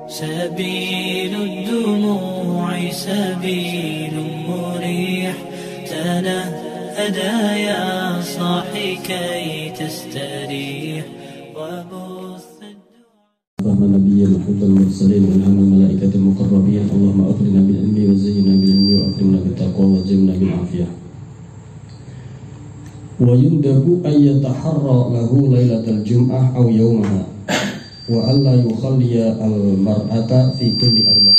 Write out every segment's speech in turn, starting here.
سبيل الدموع سبيل مريح تنهدى يا صاحي كي تستريح وبث النبي محب المرسلين والهم الملائكة المقربين اللهم أكرمنا بالعلم وزينا بالعلم وأكرمنا بالتقوى وزينا بالعافية. ويندب أن يتحرى له ليلة الجمعة أو يومها وألا يخلي المرأة في كل أربع.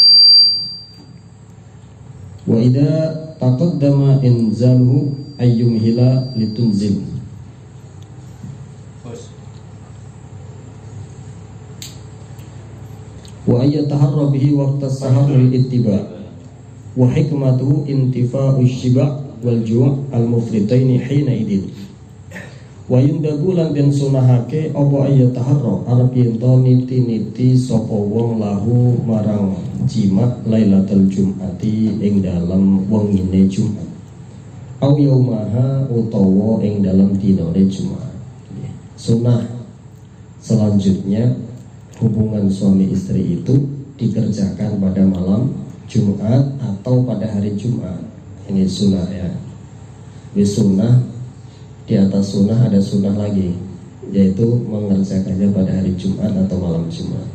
وإذا تقدم إنزاله أن يمهل لتنزل. وأن يتحرى به وقت السحر للاتباع وحكمته انتفاء الشبع والجوع المفرطين حينئذ. Wa yundabu lan den sunahake apa ayat taharra arep yen to niti-niti sapa wong lahu marang jima lailatul jum'ati ing dalem wengine Jumat au yaumaha utawa ing dalem dinane Jumat. Sunah selanjutnya hubungan suami istri itu dikerjakan pada malam Jumat atau pada hari Jumat. Ini sunnah ya. Ini sunnah. Di atas sunnah ada sunnah lagi, yaitu mengerjakannya pada hari Jumat atau malam Jumat.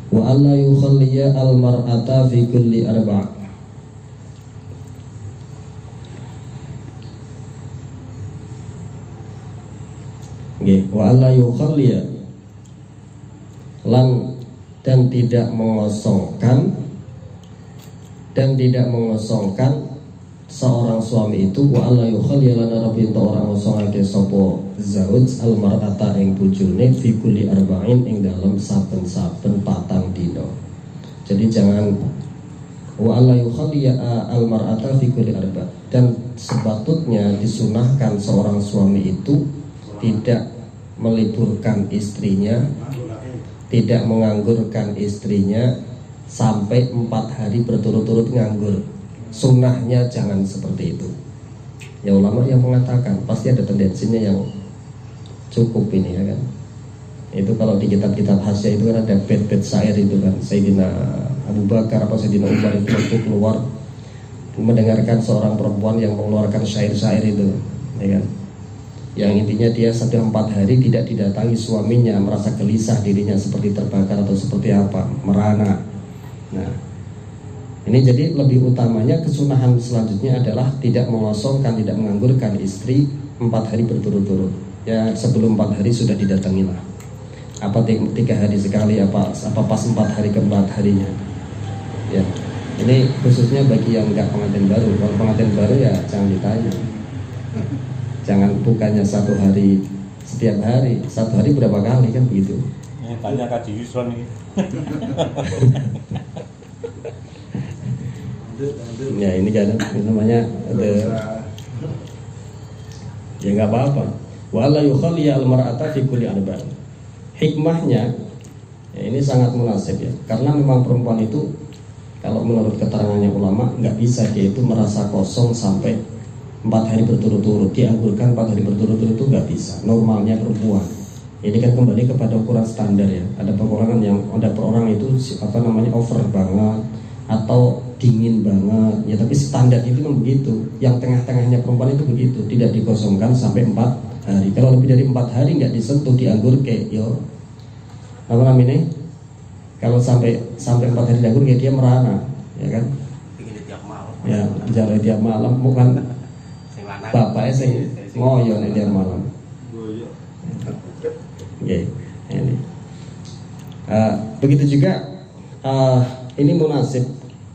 Wa alla yukhalliya al mar'ata fi kulli arba'. Nggih, wa alla yukhalliya lan dan tidak mengosongkan seorang suami itu wa alla yukhalliya lana rabbi orang ngosongake sapa zauj al mar'ata ing bojone fi kulli arba'in ing dalam saben-saben patang dina. Jadi jangan wa alla yukhalliya al mar'ata fi kulli arba', dan sepatutnya disunahkan seorang suami itu tidak meliburkan istrinya, tidak menganggurkan istrinya sampai 4 hari berturut-turut nganggur. Sunnahnya jangan seperti itu. Ya ulama yang mengatakan pasti ada tendensinya yang cukup ini ya kan. Itu kalau di kitab-kitab hasya itu kan ada bait-bait syair itu kan. Sayyidina Abu Bakar apa Sayyidina Umar itu waktu keluar mendengarkan seorang perempuan yang mengeluarkan syair-syair itu ya kan. Yang intinya dia sudah 4 hari tidak didatangi suaminya, merasa gelisah dirinya seperti terbakar atau seperti apa, merana. Nah, ini jadi lebih utamanya kesunahan selanjutnya adalah tidak mengosongkan, tidak menganggurkan istri 4 hari berturut-turut. Ya sebelum 4 hari sudah didatangilah. Apa 3 hari sekali, apa pas 4 hari ke-4 harinya. Ya, ini khususnya bagi yang enggak pengantin baru. Kalau pengantin baru ya jangan ditanya. Jangan bukannya 1 hari setiap hari, 1 hari berapa kali kan begitu. Ya, tanya Kak Yusron ini. Ya ini kan namanya ada, ya nggak apa-apa. Wala yukhalliya al mar'ata fi kulli arba'in. Hikmahnya ya ini sangat munasib ya, karena memang perempuan itu kalau menurut keterangannya ulama nggak bisa dia itu merasa kosong sampai 4 hari berturut-turut. Dianggurkan 4 hari berturut-turut itu nggak bisa. Normalnya perempuan. Ini kan kembali kepada ukuran standar ya. Ada perorangan yang ada perorang itu apa namanya over banget atau dingin banget ya, tapi standar itu memang begitu. Yang tengah-tengahnya perempuan itu begitu, tidak dikosongkan sampai 4 hari. Kalau lebih dari 4 hari nggak disentuh, dianggur kayak yo apa namanya, kalau sampai 4 hari dianggur kayak dia merana ya kan, ya jalan tiap malam bukan bapaknya saya ngoyo nih tiap malam ya ini. Begitu juga ini munasib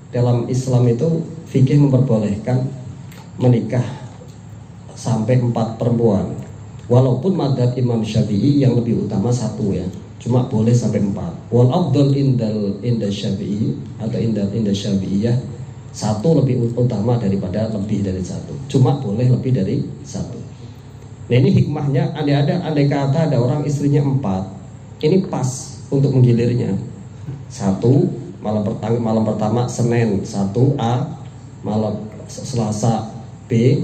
dalam Islam itu fikih memperbolehkan menikah sampai 4 perempuan. Walaupun madzhab Imam Syafi'i yang lebih utama 1 ya, cuma boleh sampai 4. Wal afdal inda Syafi'i atau inda Syafi'iyah 1 lebih utama daripada lebih dari 1. Cuma boleh lebih dari 1. Nah ini hikmahnya, andai kata ada orang istrinya 4, ini pas untuk menggilirnya. 1 malam pertama Senin 1A, malam Selasa B,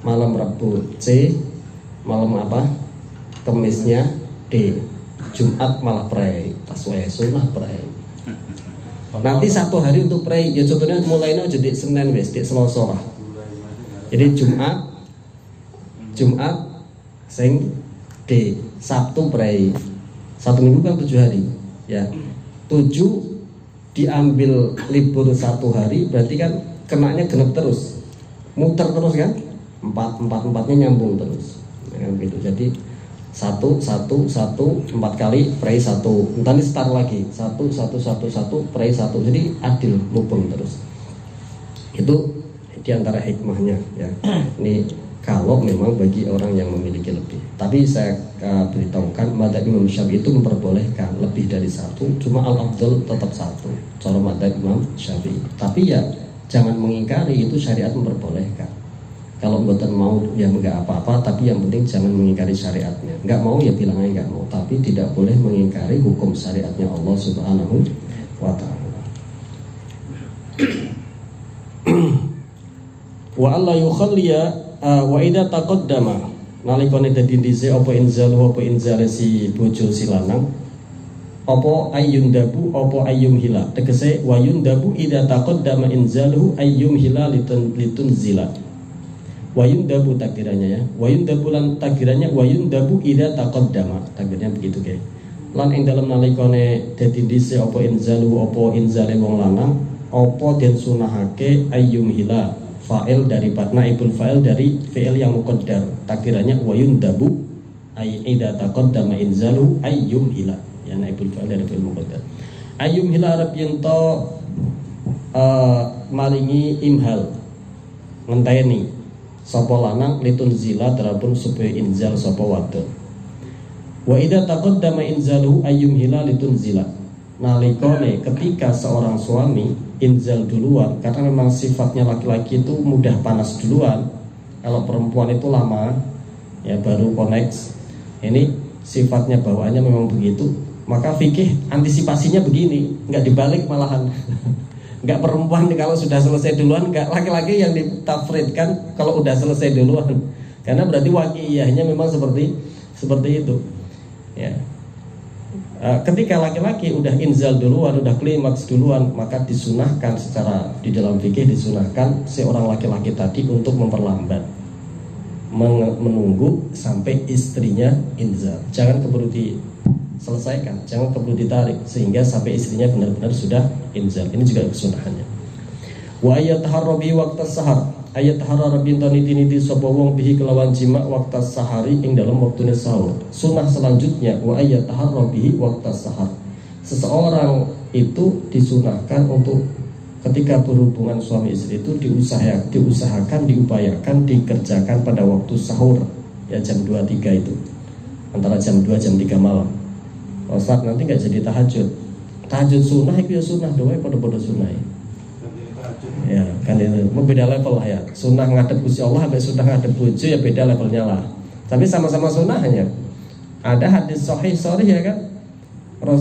malam Rabu C, malam apa Kemisnya D, Jumat malah prei, tas wae sunah prei. Nanti satu hari untuk pray, ya contohnya mulainya jadi Senin wis, di Selasa lah. Jadi Jumat sing di Sabtu pray. Satu minggu kan 7 hari, ya. 7 diambil libur 1 hari, berarti kan kenanya genep terus, muter terus kan, 4-4-4-nya nyambung terus, ya, gitu. Jadi 1 4 kali pray 1, nanti start lagi 1 pray 1, jadi adil mubeng terus. Itu diantara hikmahnya, ya. Ini kalau memang bagi orang yang memiliki lebih. Tapi saya beritahukan madzhab Imam Syafi'i itu memperbolehkan lebih dari 1, cuma al-afdal tetap 1 cara madzhab Imam Syafi'i. Tapi ya jangan mengingkari, itu syariat memperbolehkan. Kalau mboten mau ya enggak apa-apa, tapi yang penting jangan mengingkari syariatnya. Enggak mau ya bilang aja enggak mau, tapi tidak boleh mengingkari hukum syariatnya Allah Subhanahu wa taala. Wa alla yukhalliya wa idza taqaddama nalikane dadi dise apa inzalu apa inzale si bojo si lanang apa ayyun dabu apa ayyum hila, tegese wa yundabu idza taqaddama inzaluhu ayyum hila litun zila. Wayun dabu takdirannya ya. Wayun dabu lan takdirannya wayun dabu idza taqaddama. Takdirnya begitu guys. Lan ing dalem nalikane dadi dhisik apa inzalu apa inzale wong lanang apa den sunahake ayyum hila, fa'il dari naibul fa'il dari fi'il yang muqaddar. Takdirannya wayun dabu ay idza taqaddama inzalu ayyum hila. Ya naibul fa'il dari fi'il muqaddar. Ayyum hila arep yen to maringi imhal. Ngenteni sapa lanang litun zila terapun supaya inzal sapa wadon. Wa idza taqaddama inzaluhu ayyum hila litun zila. Nalikane ketika seorang suami inzal duluan, karena memang sifatnya laki-laki itu mudah panas duluan. Kalau perempuan itu lama ya baru connect. Ini sifatnya bawaannya memang begitu. Maka fikih antisipasinya begini, enggak dibalik malahan. Enggak perempuan kalau sudah selesai duluan, enggak laki-laki yang ditafridkan kalau udah selesai duluan. Karena berarti waqi'iyahnya memang seperti itu. Ya. Ketika laki-laki udah inzal duluan, udah klimaks duluan, maka disunahkan secara di dalam fikih disunahkan seorang laki-laki tadi untuk memperlambat, menunggu sampai istrinya inzal. Jangan keburu selesaikan, jangan perlu ditarik sehingga sampai istrinya benar-benar sudah inzal. Ini juga kesunahannya. Wa ayat harabi waqtas sahar, ayat harabi niti sapa wong bihi kelawan jima waqtas sahari ing dalam waktune sahur. Sunah selanjutnya wa ayat harabi waqtas sahar. Seseorang itu disunahkan untuk ketika berhubungan suami istri itu diusahakan, diupayakan, dikerjakan pada waktu sahur, ya jam 2-3 itu. Antara jam 2 jam 3 malam. Ustaz nanti nggak jadi tahajud. Tahajud sunnah itu ya sunnah doang, pada sunnah ya kan, itu beda level lah ya. Sunnah ngadep Gusti Allah sampai sunnah ngadep bojo ya beda levelnya lah. Tapi sama-sama sunnahnya. Ada hadis sahih ya kan.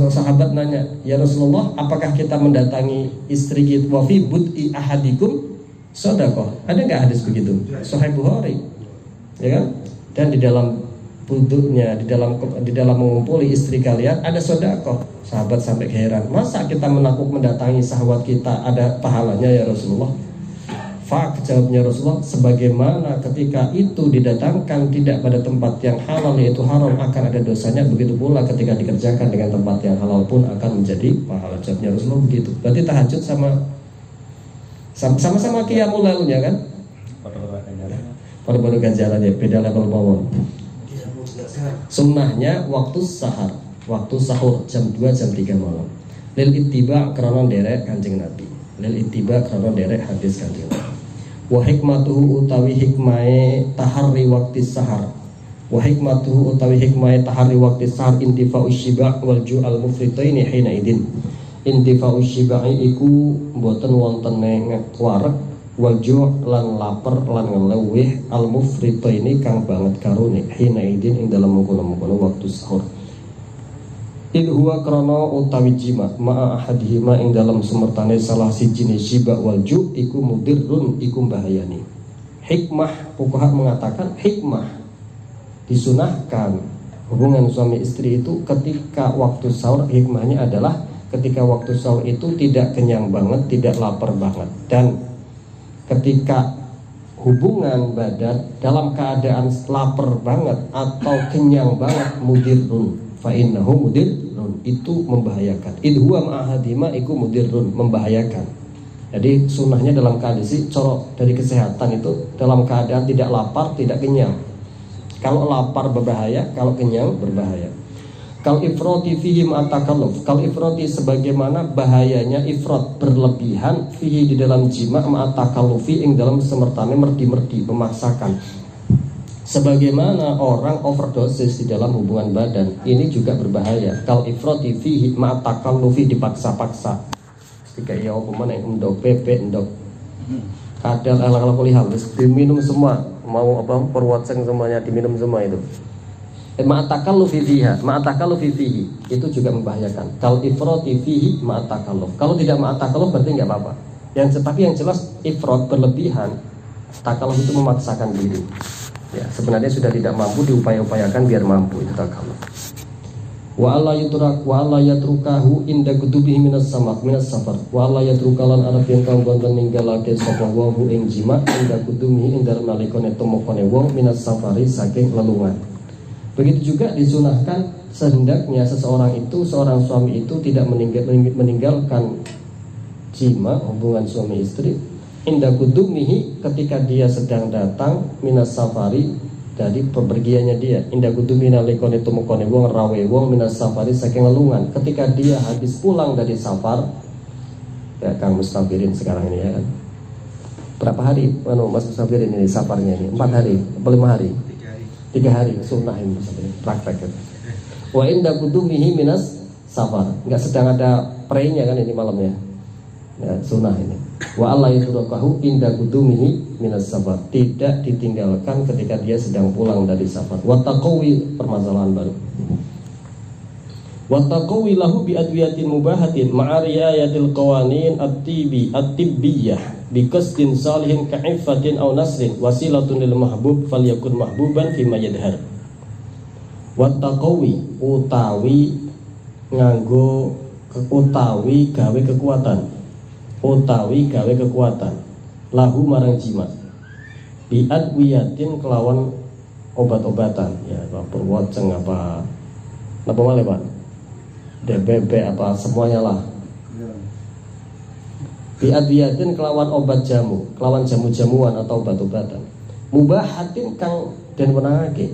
Sahabat nanya, ya Rasulullah, apakah kita mendatangi istri kita wa fi bud'i ahadikum shadaqah? Ada nggak hadis begitu? Sahih Bukhari, ya kan? Dan di dalam buduknya, di dalam mengumpuli istri kalian ada sedekah. Sahabat sampai heran, masa kita mendatangi sahabat kita ada pahalanya ya Rasulullah? Fak, jawabnya Rasulullah, sebagaimana ketika itu didatangkan tidak pada tempat yang halal yaitu haram akan ada dosanya, begitu pula ketika dikerjakan dengan tempat yang halal pun akan menjadi pahala. Jawabnya Rasulullah begitu. Berarti tahajud sama-sama qiyamul lailnya kan? Pada ganjarannya beda level bawah. Sunnahnya waktu sahur jam 2 jam 3 malam. Lil ittiba karena derek Kanjeng Nabi. Lil ittiba karena derek hadis Kanjeng Nabi. Wa hikmatuhu utawi hikmahe taharri waktu sahar. Wa hikmatuhu utawi hikmahe taharri waktu sahar intifa'u syiba' wal ju'al mufritaini hina idin. Intifa'u syiba'i iku mboten wontene wareg wal ju' lan lapar lan ngelewih al mufritaini kang banget karone hina idin ing dalam mengkono-mengkono waktu sahur. Id huwa krana utawi jima ma'a ahadihima ing dalam semertane salah sijine syiba wal ju' iku mudirrun iku bahayani. Hikmah, fuqaha mengatakan hikmah disunahkan hubungan suami istri itu ketika waktu sahur, hikmahnya adalah ketika waktu sahur itu tidak kenyang banget, tidak lapar banget. Dan ketika hubungan badan dalam keadaan lapar banget atau kenyang banget, mudirrun fa innahu mudirrun, itu membahayakan. Idhuwa ma'ahadima iku mudirrun, membahayakan. Jadi sunnahnya dalam kondisi corok dari kesehatan itu dalam keadaan tidak lapar, tidak kenyang. Kalau lapar berbahaya, kalau kenyang berbahaya. Kal ifroti fihi ma'atakalluf, kal ifroti sebagaimana bahayanya ifrot, berlebihan fihi di dalam jima ma'atakallufi ing dalam semertane merdi-merdi, memaksakan. Sebagaimana orang overdosis di dalam hubungan badan, ini juga berbahaya. Kal ifroti fihi ma'atakallufi, dipaksa-paksa. Jika ia pemain endok pepe endok kadal ala kulihal diminum semua, mau apa perwatseng semuanya diminum semua itu. Ma'atakallufi fiha, ma'atakallufi fihi, itu juga membahayakan. Kal ifrati fihi ma'atakalluf. Kalau tidak ma'atakalluf berarti nggak apa-apa. Tetapi yang jelas ifrat, berlebihan, takalluf itu memaksakan diri. Ya, sebenarnya sudah tidak mampu, diupaya-upayakan biar mampu, itu takalluf. Wa alla yatrukahu inda kutubihi minas safar. Wa alla yatrukalan arab yang kang bonten ninggalake sapa wong ing jima inda kutubihi ing dalem nalikane temokane wong minas safari saking lelungan. Begitu juga disunahkan sehendaknya seorang suami itu tidak meninggalkan jima, hubungan suami istri, inda kutubihi, ketika dia sedang datang minas safari, dari pepergiannya dia, indah kudumina lekone tumukone wong rawe wong minas safari saking lelungan, ketika dia habis pulang dari safar. Ya Kang Mustafirin sekarang ini ya kan, berapa hari Mas Mustafirin ini safarnya ini? 4 hari atau 5 hari? 3 hari, sunnah ini praktek gitu. Wa indah kudumihi minas safar, nggak sedang ada praynya kan ini malamnya ya, sunnah ini. Wa alla yatrukahu inda qudumihi minas safar, tidak ditinggalkan ketika dia sedang pulang dari safar. Wa taqawi, permasalahan baru. Wa taqawi lahu bi adwiyatin mubahatin ma'a riayatil qawanin at-tibbiyah bi qasdin salihin ka'iffatin aw nasrin wasilatun lil mahbub falyakun mahbuban fi ma yadhar. Wa taqawi, utawi nganggo utawi gawe kekuatan lahu marang jima bi adwiyatin kelawan obat-obatan ya, apa purwoceng apa malih Pak, DBB apa semuanya lah. Bi adwiyatin kelawan obat jamu, kelawan jamu-jamuan atau obat-obatan. Mubahatin kang den wenangake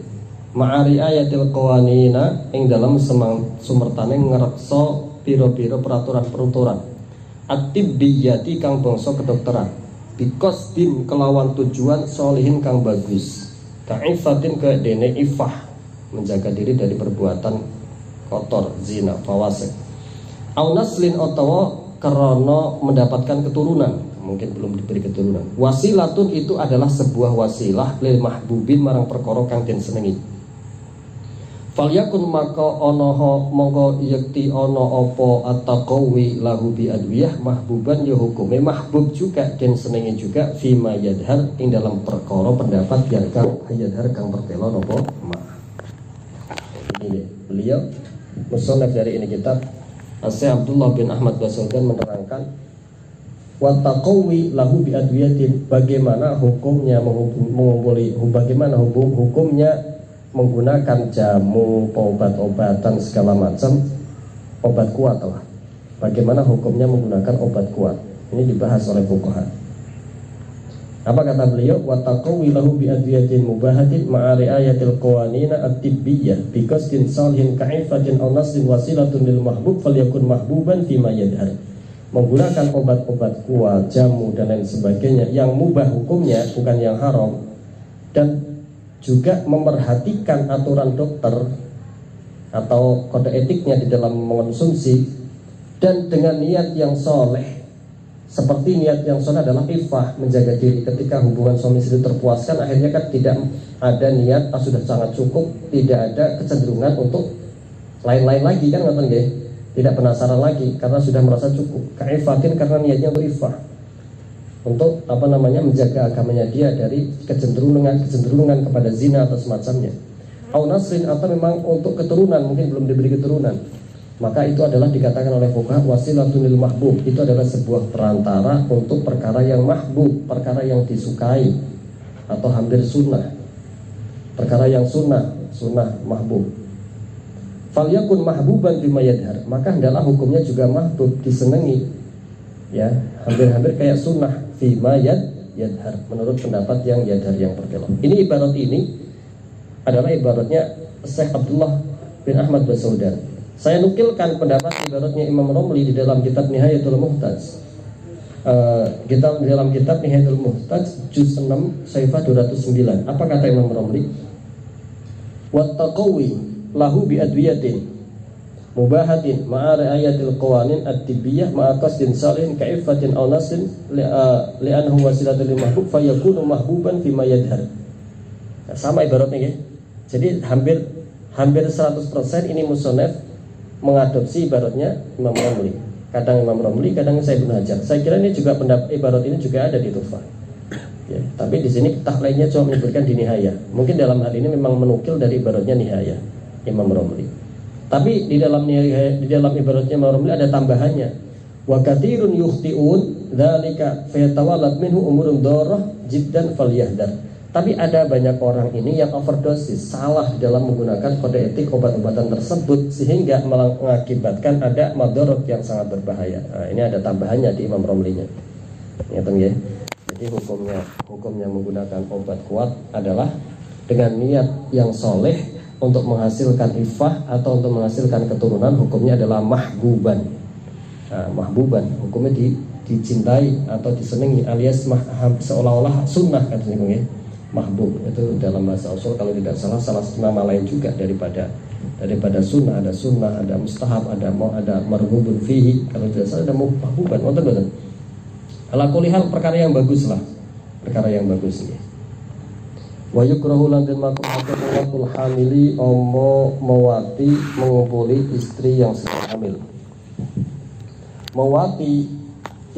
ma'ari ayatil qawanina ing dalam sumertane ngreksa pira-pira peraturan-peraturan at-tibbiyati kang bangsa kedokteran, bikos din kelawan tujuan solihin kang bagus, ka'ifatin ke dene ifah, menjaga diri dari perbuatan kotor, zina, fawasik, au naslin atawa karena mendapatkan keturunan, mungkin belum diberi keturunan. Wasilatun itu adalah sebuah wasilah lil mahbubin marang perkara kang den senengi. Falyakun maka onoho mongko yakti ono opo at-taqawi lahu bi adwiyah mahbuban ya hukume mahbub juga dan senenge juga fima yadhar ing dalam perkara pendapat yang kang yadhar kang pertelo nopo ma. Ini beliau musannaf dari ini kitab Syekh Abdullah bin Ahmad Baswedan menerangkan wa taqawi lahu bi adwiyatin, bagaimana hukumnya mengumpuli, bagaimana hukumnya menggunakan jamu, obat-obatan segala macam, obat kuat lah. Bagaimana hukumnya menggunakan obat kuat? Ini dibahas oleh fuqaha. Apa kata beliau? Wa taqawi lahu bi adwiyatin mubahatin ma'a riayatil qawanina at-tibbiyah bi qasdin salihin ka'ifatin aw nasrin wasilatun lil mahbub falyakun mahbuban fima yadhar. Menggunakan obat-obat kuat, jamu dan lain sebagainya yang mubah hukumnya, bukan yang haram, dan juga memperhatikan aturan dokter atau kode etiknya di dalam mengonsumsi, dan dengan niat yang soleh. Seperti niat yang soleh adalah ifah, menjaga diri ketika hubungan suami istri terpuaskan, akhirnya kan tidak ada niat, sudah sangat cukup, tidak ada kecenderungan untuk lain-lain lagi kan, tidak penasaran lagi karena sudah merasa cukup. Kaifatin karena niatnya untuk ifah, untuk menjaga agamanya dia dari kecenderungan kepada zina atau semacamnya. Au nasrin, atau memang untuk keturunan, mungkin belum diberi keturunan. maka itu adalah dikatakan oleh fuqaha wasilatun lil mahbub, itu adalah sebuah perantara untuk perkara yang mahbub, perkara yang disukai atau hampir sunnah, perkara yang sunnah mahbub. Falyakun mahbuban bima yadhar, maka hendaklah hukumnya juga mahbub, disenangi, ya, hampir-hampir kayak sunnah bima yadhar, menurut pendapat yang yadhar, yang berkelok. Ini ibarat ini adalah ibaratnya Syekh Abdullah bin Ahmad Basaudar. Saya nukilkan pendapat ibaratnya Imam Romli di dalam kitab Nihayatul Muhtaj. Kita di dalam kitab Nihayatul Muhtaj juz 6 saifah 209. Apa kata Imam Romli? Wattaqawi lahu bi adwiyatin mubahatin ma'a ri'ayatil qawanin at-tibbiyah ma'a qasdin salihin ka'iffatin aw nasin li'annahu wasilatul mahbub fayakunu mahbuban fima yadhar. Nah, sama ibaratnya ya. Jadi hampir 100% ini musonef mengadopsi ibaratnya Imam Romli. Kadang Imam Romli, kadang saya Ibnu Hajar. Saya kira ini juga pendapat ibarat ini juga ada di Tuhfah. Ya, tapi di sini taklainya cuma menyebutkan di Nihayah. Mungkin dalam hal ini memang menukil dari ibaratnya Nihayah Imam Romli. Tapi di dalam ibaratnya Imam Romli ada tambahannya. Wa katsirun yukhti'un dzalika fayatawallat minhu umurun dharrah jiddan falyahdar. Tapi ada banyak orang ini yang overdosis, salah dalam menggunakan kode etik obat-obatan tersebut, sehingga mengakibatkan ada madorot yang sangat berbahaya. Nah, ini ada tambahannya di Imam Romlinya. Ingat ya. Jadi hukumnya menggunakan obat kuat adalah dengan niat yang soleh untuk menghasilkan ifah atau untuk menghasilkan keturunan, hukumnya adalah mahbuban. Nah, mahbuban hukumnya dicintai atau disenangi, alias seolah-olah sunnah katanya ya. Mahbub itu dalam bahasa usul kalau tidak salah satu nama lain juga daripada sunnah. Ada sunnah, ada mustahab, ada marghubun fihi, kalau tidak salah ada mahbuban. Betul. Ala kulli hal perkara yang bagus lah, perkara yang bagus ya. Wa yukrahu lan makruhatul hamili omo mawati mengumpuli istri yang sedang hamil. Mawati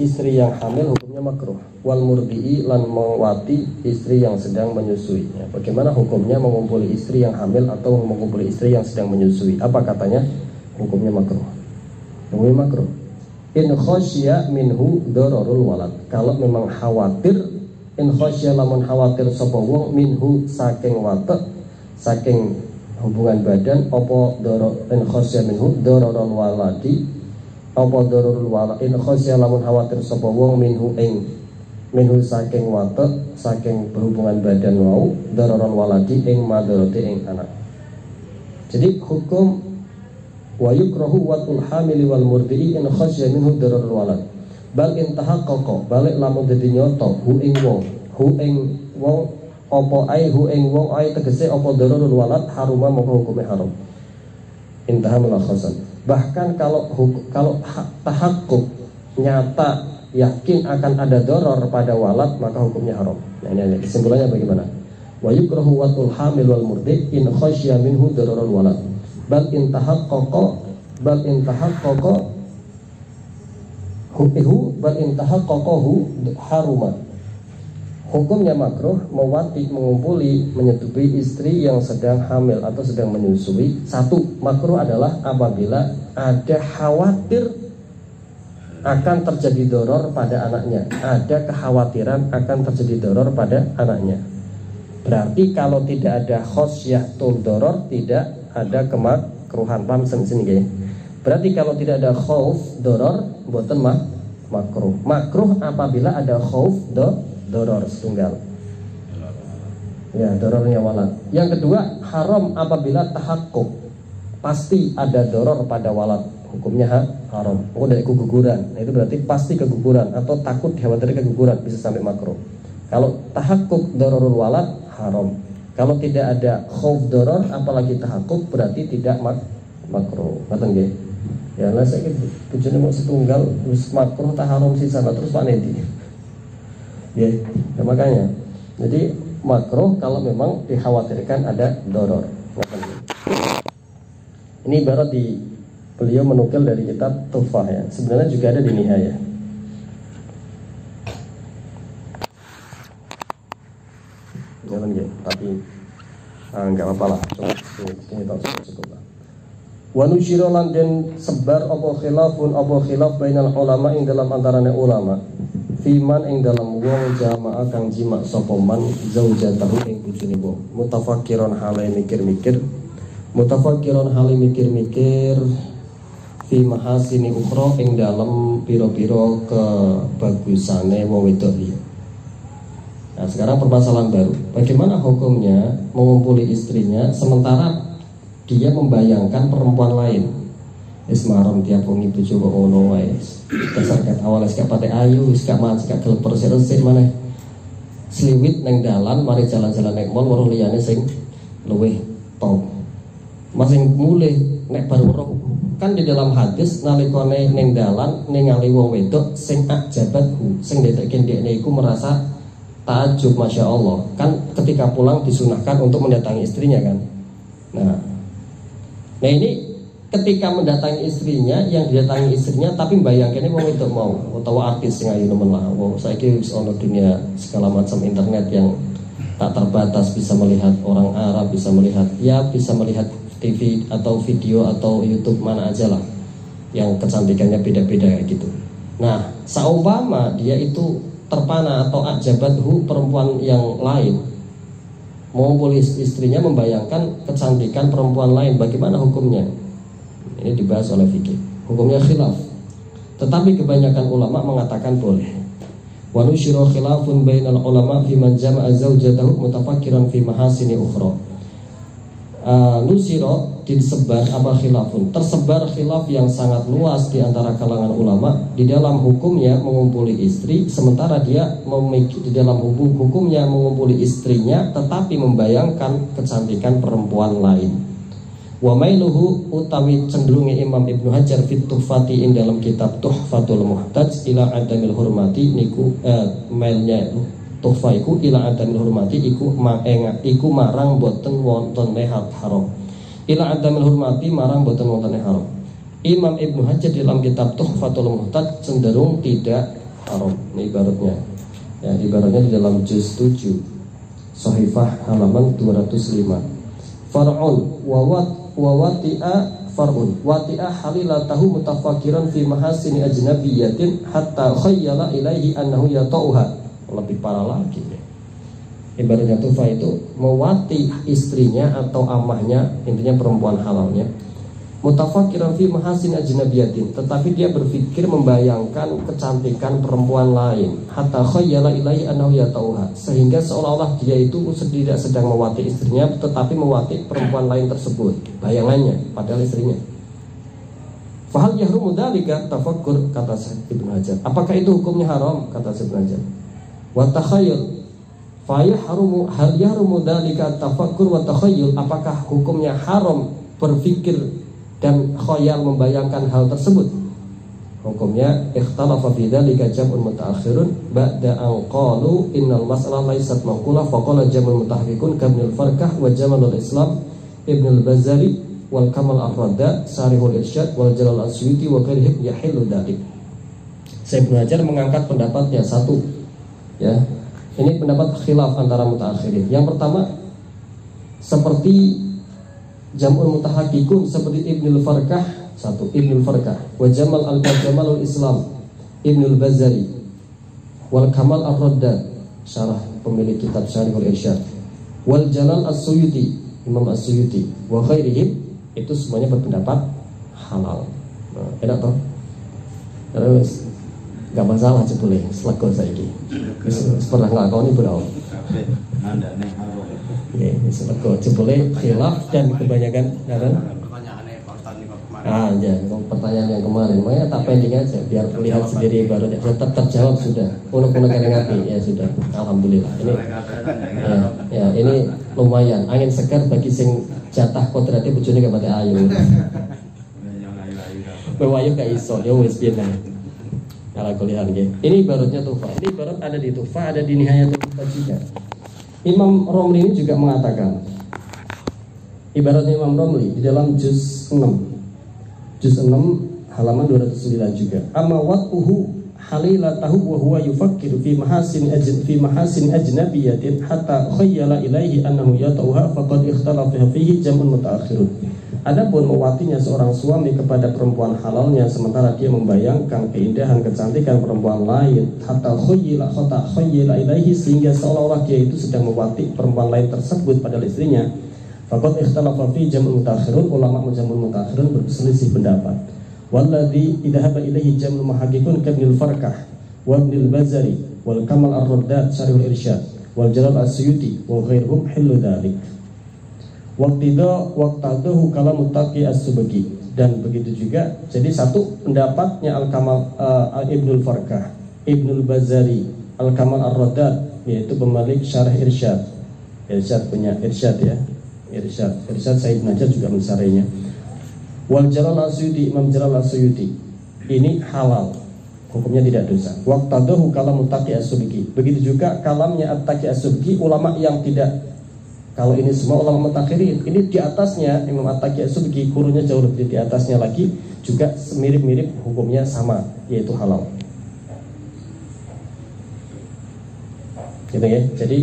istri yang hamil hukumnya makruh. Wal murdi'i lan mawati istri yang sedang menyusui. Ya, bagaimana hukumnya mengumpuli istri yang hamil atau mengumpuli istri yang sedang menyusui? Apa katanya? Hukumnya makruh. Hukumnya makruh. In khasya minhu dararul walad. Kalau memang khawatir, in khasya lamun khawatir sapa wong minhu saking watek, saking hubungan badan, apa darar in khasya minhu dararul waladi, apa dararul walad. In khasya lamun khawatir sapa wong minhu saking watek, saking berhubungan badan wau, dararul waladi ing madarati ing anak. Jadi hukum wa yukrahu watul hamili wal murdi'i in khasya minhu dararul walad. Bal in tahaqqaqa, balik lamun dadi nyoto hu ing wong apa tegese apa dararul walad haruma maka hukume haram. Intaha mulakhasan. Bahkan kalau tahaqquk nyata yakin akan ada doror pada walad, maka hukumnya haram. Nah, ini kesimpulannya bagaimana? Wa yukrahu watul hamil wal murdi in khasya minhu dararul walad. Bal in tahaqqaqahu haruma. Hukumnya makruh mewati, mengumpuli, menyetubuhi istri yang sedang hamil atau sedang menyusui. Satu, makruh adalah apabila ada khawatir akan terjadi doror pada anaknya, ada kekhawatiran akan terjadi doror pada anaknya. Berarti kalau tidak ada khosyatul doror, tidak ada kemakruhan. Paham sini guys? Berarti kalau tidak ada khauf doror, boten makruh. Makruh apabila ada khauf doror setunggal. Ya, dorornya walad. Yang kedua, haram apabila tahakkuk, pasti ada doror pada walad, hukumnya haram. Oh, dari keguguran, nah, itu berarti pasti keguguran atau takut dikhawatirkan keguguran, bisa sampai makruh. Kalau tahakkuk dororul walad haram. Kalau tidak ada khauf doror apalagi tahakkuk berarti tidak makruh. Ngoten nggih. Ya lah saiki bojone mau setunggal terus makruh ta haram sisa terus Pak Nedi. Ya, nah, makanya. Jadi makruh kalau memang dikhawatirkan ada doror. Ini ibarat beliau menukil dari kitab Tuhfah ya. Sebenarnya juga ada di Nihayah. Jangan ya, tapi nggak apa-apa lah. Cukup lah. Wa nusyira lan den sebar apa khilaf bainal ulama ing dalam antarane ulama fiman ing dalam wong jamaah kang jima sapa man zaujatahu ing bojone wong mutafakkiron hale mikir-mikir fi mahasini ukhra ing dalam piro-piro kebagusane wong wedok liya. Nah, sekarang permasalahan baru. Bagaimana hukumnya mengumpuli istrinya sementara dia membayangkan perempuan lain? Ismarom tiap wengi bojo kok ngono wae. Dasar kat awal gak pate ayu, gak mati, gak geleper sik maneh. Sliwit nang dalan, mari jalan-jalan nek mall weruh liyane sing luwih top. Masing mulih nek baru weruh kan di dalam hadis nalikane ning dalan ningali wong wedok sing ajabathu, sing ndetekke ndekne iku merasa takjub, masya Allah. Kan ketika pulang disunahkan untuk mendatangi istrinya kan. Nah ini ketika mendatangi istrinya, yang didatangi istrinya tapi membayangkannya wong wedok mau utawa artis sing ayu nemen lah. Wow, saiki wis ana dunia segala macam internet yang tak terbatas, bisa melihat orang Arab, bisa melihat TV atau video atau YouTube mana aja lah yang kecantikannya beda-beda kayak gitu. Nah, saumpama dia itu terpana atau ajabathu perempuan yang lain, mau polis istrinya membayangkan kecantikan perempuan lain, bagaimana hukumnya? Ini dibahas oleh fikih. Hukumnya khilaf. Tetapi kebanyakan ulama mengatakan boleh. Wa nusyira khilafun bainal ulama fi man jama'a zaujatahu mutafakkiran fi mahasini ukhra. Nusiro disebar apa khilafun, tersebar khilaf yang sangat luas di antara kalangan ulama di dalam hukumnya mengumpuli istri, sementara dia di dalam hukumnya mengumpuli istrinya tetapi membayangkan kecantikan perempuan lain. Wa mailuhu utawi cenderunge Imam Ibnu Hajar fit Tuhfati ing dalam kitab Tuhfatul Muhtaj ila adamil hurmati niku mailnya Tuhfa iku ila adamil hurmati iku marang boten wontene haram. Ila adamil hurmati marang boten wontene haram. Imam Ibnu Hajar dalam kitab Tuhfatul Muhtaj cenderung tidak haram. Ini ibaratnya. Ya, ibaratnya di dalam juz 7 Shahifah halaman 205. Far'un wa wati'a far'un wati'a halilatahu mutafakiran fi mahasini ajnabiyatin hatta khayyala ilaihi annahu yata'uha. Lebih parah lagi ya. Ibaratnya tufa itu mewati istrinya atau amahnya, intinya perempuan halalnya, mutafakiran fi mahasin ajnabiyatin, tetapi dia berpikir membayangkan kecantikan perempuan lain, hatta khayyala ilaihi annahu yata'uha, sehingga seolah-olah dia itu tidak sedang mewati istrinya tetapi mewati perempuan lain tersebut, bayangannya padahal istrinya. Fahal yahrumu dzalika tafakkur, kata Ibnu Hajar. Apakah itu hukumnya haram? Kata Ibnu Hajar. Wa takhayyul fa yahrumu hal yahrumu dzalika tafakkur wa takhayyul, apakah hukumnya haram berpikir dan khayal membayangkan hal tersebut? Hukumnya ikhtalafa fi dzalika jam'un mutaakhirun ba'da an qalu innal mas'alah laysat maqula fa qala jam'ul mutahqiqun kabnul farkah wa jamalul islam ibnul bazari wal kamal ar-radda sarihul irsyad wal jalal as-suyuti wa ghairihim yahillu dzalik. Ibnu Hajar mengangkat pendapatnya satu. Ya, ini pendapat khilaf antara mutaakhirin. Yang pertama, seperti jam'ul mutahaqqiqun, seperti Ibnul Farkah, satu Ibnul Farkah, wa Jamalul Islam Ibnul Bazari, wal Kamal ar-Radda, syarah pemilik kitab Syarihul Irsyad, wal Jalal as-Suyuti, Imam as-Suyuti, wa khairihim, itu semuanya berpendapat halal. Nah, enak toh? Terus gak masalah jebule selego saiki. Wis pernah nglakoni bro. Nggih, wis selego jebule khilaf dan kebanyakan pertanyaannya Pak ya, pertanyaan yang kemarin. Makanya tak pending aja biar lihat sendiri baru tetap terjawab sudah. Unek-unek ngerti ya sudah. Alhamdulillah. Ini ya ini lumayan angin segar bagi sing jatah kodrate bojone gak pati ayu. Bewayu gak iso ya wis piye nah. Kalau kuliah lagi. Ini ibaratnya tufa. Ini ibarat ada di tufa, ada di nihayatul juga. Imam Romli ini juga mengatakan, ibaratnya Imam Romli di dalam juz 6 halaman 209 juga. Amma watuhu halilatahu wa huwa yufakkiru fi mahasin ajnabiyatin hatta khayyala ilaihi annahu yatauha faqad ikhtalafa fihi jam'un mutaakhirun. Adapun mewatinya seorang suami kepada perempuan halalnya sementara dia membayangkan keindahan kecantikan perempuan lain hatta khayyala ilaihi, sehingga seolah-olah dia itu sedang mewati perempuan lain tersebut padahal istrinya, faqad ikhtalafa fihi jam'un mutaakhirun. Ulama jam'un mutaakhirun berselisih pendapat. Walladzi idhaba ilaihi jam'ul muhaqqiqun kabnil farkah wa ibnil bazari wal kamal ar-raddad syarihul irsyad wal jalal as-suyuti wa ghairuhum hillu dzalik. Waqtadahu kalam Taqi as-Subki, dan begitu juga. Jadi satu pendapatnya Al-Kamal Ibnul Farkah, Ibnul Bazari, Al-Kamal ar-raddad, yaitu pemilik syarah irsyad. Irsyad punya irsyad ya. Irsyad Said Najjar juga mensarainya. Wal Jalal as-Suyuti, Imam Jalal as-Suyuti, ini halal, hukumnya tidak dosa. Waqtadahu kalam Taqi as-Subki, begitu juga kalamnya At-Taqi as-Subki, ulama yang tidak. Kalau ini semua ulama mutakhirin, ini di atasnya Imam At-Taqi as-Subki, kurunnya jauh lebih di atasnya lagi, juga mirip-mirip hukumnya sama, yaitu halal. Gitu ya. Jadi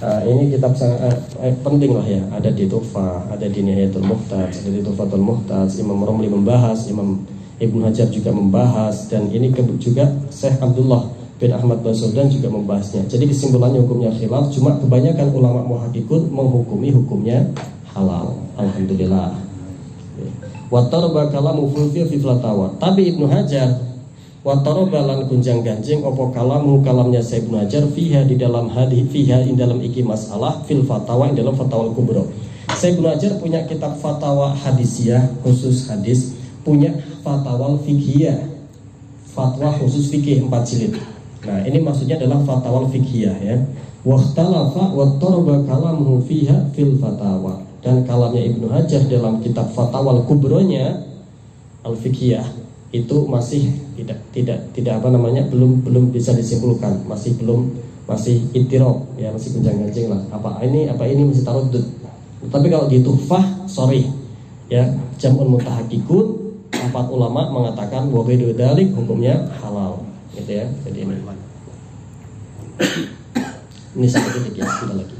ini kitab sangat penting lah ya. Ada di Tuhfah, ada di Nihayatul Muhtaj, ada di Tuhfatul Muhtaj. Imam Romli membahas, Imam Ibnu Hajar juga membahas, dan ini juga Syekh Abdullah bin Ahmad Basuddan juga membahasnya. Jadi kesimpulannya hukumnya khilaf, cuma kebanyakan ulama muhaqqiqun menghukumi hukumnya halal. Alhamdulillah. Wa tarba kalamu fi fatawa. Tapi Ibnu Hajar wa tarba lan gunjang ganjing opo kalamnya Syekh Ibnu Hajar fiha di dalam hadis fiha in dalam iki masalah fil fatawa in dalam fatwa al-kubra. Syekh Ibnu Hajar punya kitab fatwa hadisiyah khusus hadis, punya fatwa fiqhiyah, fatwa khusus fikih 4 jilid. Nah, ini maksudnya adalah fatwa fiqhiyah ya. Waqtalafa wa tarba kalamuhu fiha fil fatawa. Dan kalamnya Ibnu Hajar dalam kitab fatwa al-kubronya al-fiqhiyah itu masih tidak apa namanya, belum bisa disimpulkan, masih ittirab ya, masih gonjang-ganjing lah. Apa ini masih taruddud. Tapi kalau di Tuhfah sorry ya, jam'un mutahaqqiqun, 4 ulama mengatakan wa ghairu dzalik hukumnya halal. Gitu ya. Jadi ini satu titik ya, kita lagi.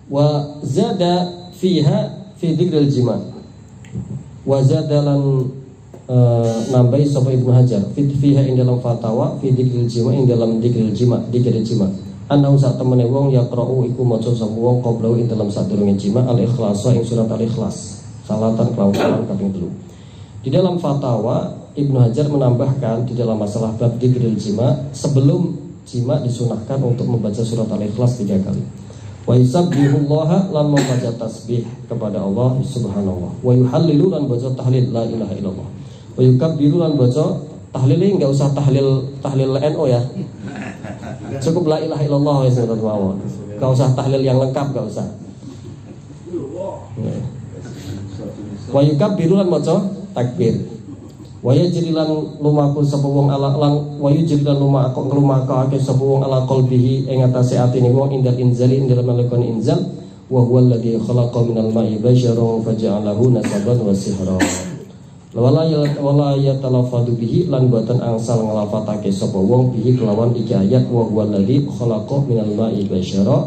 Wa zada fiha fi dzikril jima. Wa zada lan nambahi sapa Ibnu Hajar fiha ing dalam fatwa fi dzikril jima, ing dalam dzikril jima. Ana usah temene wong yaqra'u iku maca sapa wong qablau ing dalam sadurunge jima al-ikhlas ing surat al-ikhlas. Salatan kelawan kaping 3. Di dalam fatwa Ibnu Hajar menambahkan di dalam masalah bab dzikril jima, sebelum jima disunahkan untuk membaca surat Al-Ikhlas 3 kali. Wa yusabbihullaha lan membaca tasbih kepada Allah subhanallah. Wa yuhallilu lan baca tahlil la ilaha illallah. Wa yukabbiru lan baca tahlil, ini enggak usah tahlil NO ya. Cukup la ilaha illallah ya saudara mawon. Enggak usah tahlil yang lengkap, enggak usah. Wa yukabbiru lan baca takbir. Waya jirilan lumaku sapa wong ala lang wayu jirilan lumaku ake sapa wong ala qalbihi ing atase atine wong indal inzali ing dalem nalika inzal wa huwa alladhi khalaqa minal ma'i basyaran faja'alahu nasaban wa sihra. Wala yatalafadu bihi lan boten angsal nglafatake sapa wong bihi kelawan iki ayat wa huwa alladhi khalaqa minal ma'i basyara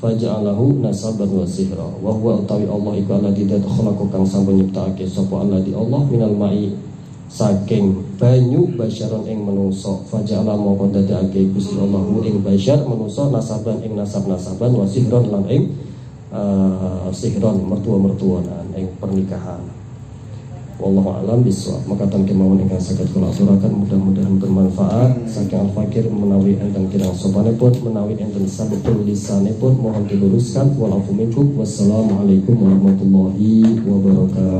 faja'alahu nasaban wa sihra. Wa huwa utawi Allah iku alladhi khalaqa kang sampun nyiptakake sapa alladhi Allah minal ma'i saking banyu basyaron ing menungso faja'ala mongko dadekake Gusti Allah ing basyar menungso nasaban ing nasab-nasaban wa sihron lan ing sihron mertua-mertuanan ing pernikahan. Wallahu a'lam bishawab. Makatan kemawon ingkang saged kula aturaken mudah-mudahan bermanfaat. Saking al-fakir menawi enten kirang sopanipun menawi enten sabetul lisanipun mohon diluruskan. Walafu minkum. Wassalamualaikum warahmatullahi wabarakatuh.